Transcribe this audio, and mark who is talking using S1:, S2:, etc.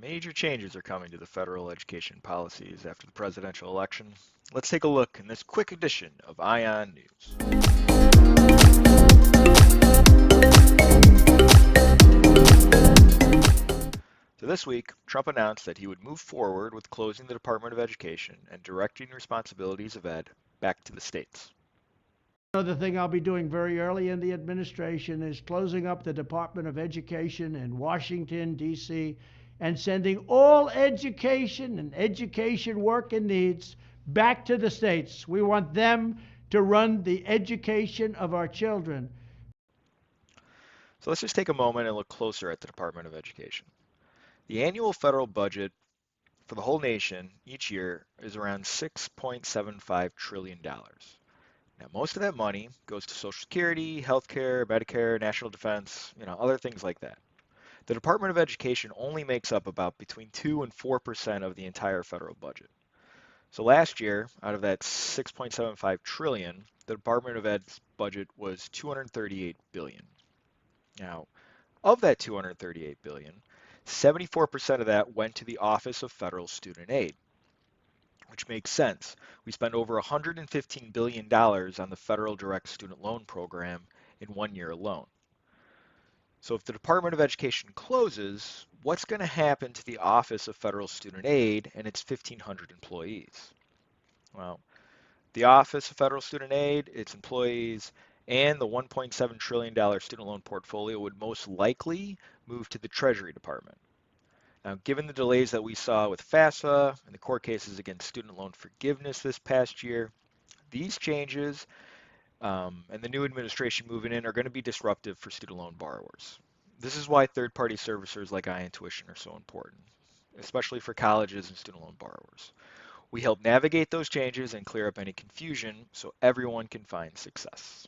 S1: Major changes are coming to the federal education policies after the presidential election. Let's take a look in this quick edition of ION News. So this week, Trump announced that he would move forward with closing the Department of Education and directing responsibilities of ed back to the states.
S2: Another thing I'll be doing very early in the administration is closing up the Department of Education in Washington, D.C., and sending all education and education work and needs back to the states. We want them to run the education of our children.
S1: So let's just take a moment and look closer at the Department of Education. The annual federal budget for the whole nation each year is around $6.75 trillion. Now, most of that money goes to Social Security, healthcare, Medicare, national defense, other things like that. The Department of Education only makes up about between 2 and 4% of the entire federal budget. So last year, out of that 6.75 trillion, the Department of Ed's budget was 238 billion. Now, of that 238 billion, 74% of that went to the Office of Federal Student Aid, which makes sense. We spend over $115 billion on the Federal Direct Student Loan Program in 1 year alone. So if the Department of Education closes, what's going to happen to the Office of Federal Student Aid and its 1,500 employees? Well, the Office of Federal Student Aid, its employees, and the $1.7 trillion student loan portfolio would most likely move to the Treasury Department. Now, given the delays that we saw with FAFSA and the court cases against student loan forgiveness this past year, these changes and the new administration moving in are going to be disruptive for student loan borrowers. This is why third-party servicers like iIntuition are so important, especially for colleges and student loan borrowers. We help navigate those changes and clear up any confusion so everyone can find success.